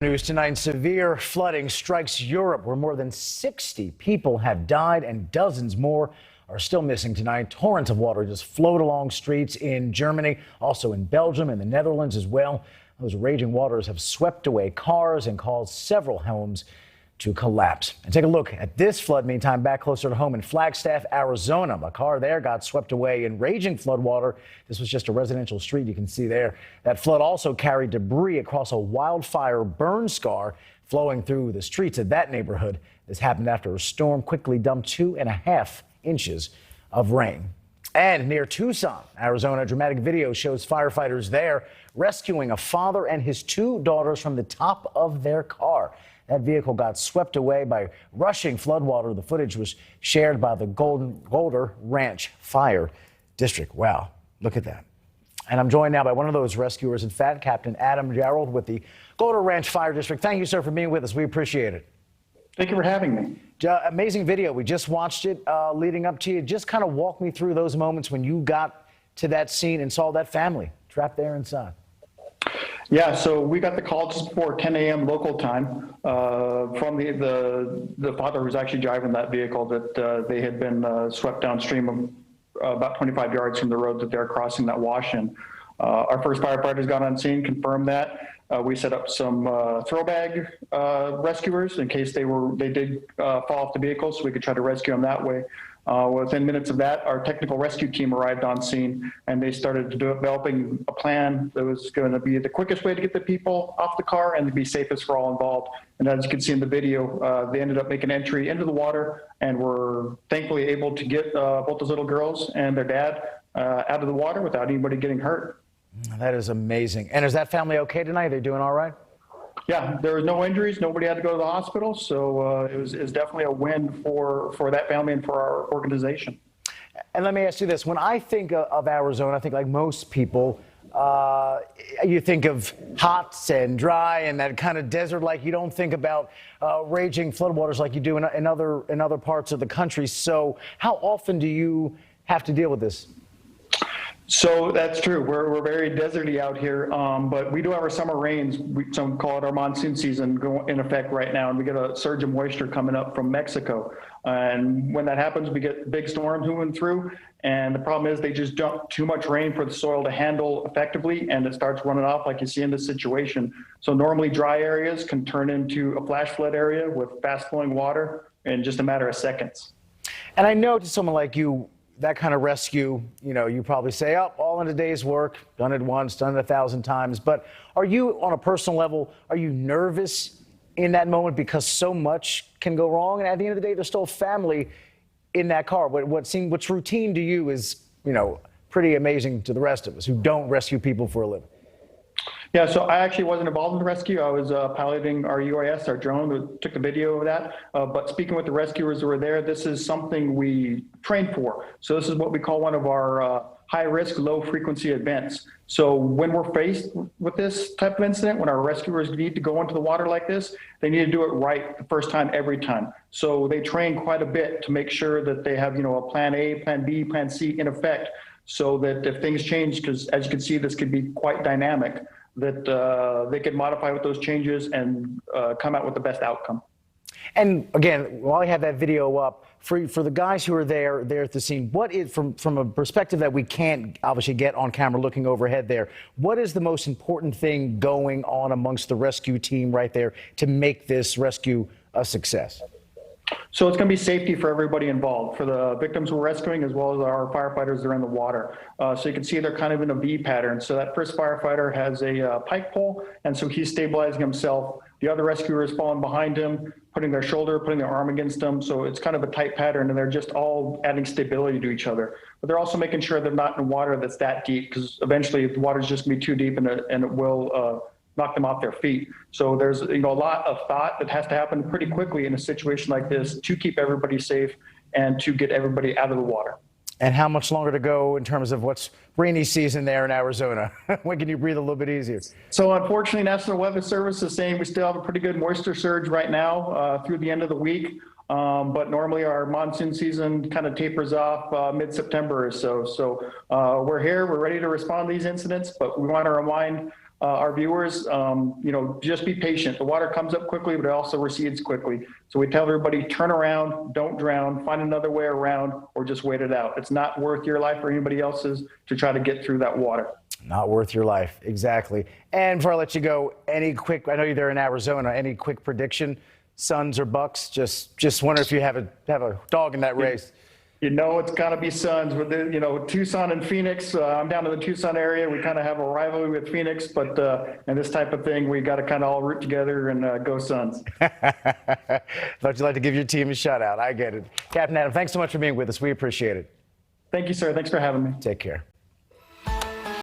News tonight, severe flooding strikes Europe, where more than 60 people have died and dozens more are still missing tonight. Torrents of water just flowed along streets in Germany, also in Belgium and the Netherlands as well. Those raging waters have swept away cars and caused several homes to collapse. And take a look at this flood, meantime, back closer to home in Flagstaff, Arizona. A car there got swept away in raging floodwater. This was just a residential street you can see there. That flood also carried debris across a wildfire burn scar flowing through the streets of that neighborhood. This happened after a storm quickly dumped 2.5 inches of rain. And near Tucson, Arizona, a dramatic video shows firefighters there rescuing a father and his 2 daughters from the top of their car. That vehicle got swept away by rushing floodwater. The footage was shared by the Golder Ranch Fire District. Wow, look at that. And I'm joined now by one of those rescuers, in fact, Captain Adam Jarrold with the Golder Ranch Fire District. Thank you, sir, for being with us. We appreciate it. Thank you for having me. Amazing video. We just watched it leading up to you. Just kind of walk me through those moments when you got to that scene and saw that family trapped there inside. Yeah, so we got the call just before 10 a.m. local time from the father who was actually driving that vehicle that they had been swept downstream about 25 yards from the road that they're crossing that wash in. Our first firefighters got on scene, confirmed that. We set up some throw bag rescuers in case they did fall off the vehicle, so we could try to rescue them that way. Within minutes of that, our technical rescue team arrived on scene, and they started developing a plan that was going to be the quickest way to get the people off the car and to be safest for all involved. And as you can see in the video, they ended up making entry into the water and were thankfully able to get both those little girls and their dad out of the water without anybody getting hurt. That is amazing. And is that family okay tonight? They're doing all right? Yeah, there was no injuries. Nobody had to go to the hospital. So it was definitely a win for that family and for our organization. And let me ask you this. When I think of Arizona, I think like most people, you think of hot and dry and that kind of desert. Like you don't think about raging floodwaters like you do in other parts of the country. So how often do you have to deal with this? So that's true. We're very deserty out here, but we do have our summer rains. Some call it our monsoon season in effect right now, and we get a surge of moisture coming up from Mexico. And when that happens, we get big storms moving through, and the problem is they just dump too much rain for the soil to handle effectively, and it starts running off like you see in this situation. So normally dry areas can turn into a flash flood area with fast flowing water in just a matter of seconds. And I know to someone like you, that kind of rescue, you probably say, oh, all in a day's work, done it once, done it 1,000 times. But are you, on a personal level, are you nervous in that moment because so much can go wrong? And at the end of the day, there's still family in that car. What's routine to you is, pretty amazing to the rest of us who don't rescue people for a living. Yeah, so I actually wasn't involved in the rescue. I was piloting our UAS, our drone that took the video of that. But speaking with the rescuers who were there, this is something we trained for. So this is what we call one of our high-risk, low-frequency events. So when we're faced with this type of incident, when our rescuers need to go into the water like this, they need to do it right the first time, every time. So they train quite a bit to make sure that they have, a plan A, plan B, plan C in effect, so that if things change, because as you can see, this could be quite dynamic, that they could modify with those changes and come out with the best outcome. And again, while I have that video up, for the guys who are there at the scene, what is, from a perspective that we can't obviously get on camera looking overhead there, what is the most important thing going on amongst the rescue team right there to make this rescue a success? So it's going to be safety for everybody involved, for the victims we're rescuing, as well as our firefighters that are in the water. So you can see they're kind of in a V pattern. So that first firefighter has a pike pole, and so he's stabilizing himself. The other rescuer is falling behind him, putting their shoulder, putting their arm against him. So it's kind of a tight pattern, and they're just all adding stability to each other. But they're also making sure they're not in water that's that deep, because eventually the water's just going to be too deep, and it will knock them off their feet. So there's a lot of thought that has to happen pretty quickly in a situation like this to keep everybody safe and to get everybody out of the water. And how much longer to go in terms of what's rainy season there in Arizona? When can you breathe a little bit easier? So unfortunately, National Weather Service is saying we still have a pretty good moisture surge right now through the end of the week. But normally our monsoon season kind of tapers off mid-September or so. So we're here, we're ready to respond to these incidents, but we want to remind our viewers, just be patient. The water comes up quickly, but it also recedes quickly. So we tell everybody, turn around, don't drown, find another way around, or just wait it out. It's not worth your life or anybody else's to try to get through that water. Not worth your life. Exactly. And before I let you go, I know you're there in Arizona, any quick prediction, Suns or Bucks? Just wonder if you have a dog in that race. It's got to be Suns with Tucson and Phoenix. I'm down in the Tucson area. We kind of have a rivalry with Phoenix, but in this type of thing, we got to kind of all root together and go Suns. Thought you'd like to give your team a shout out. I get it. Captain Adam, thanks so much for being with us. We appreciate it. Thank you, sir. Thanks for having me. Take care.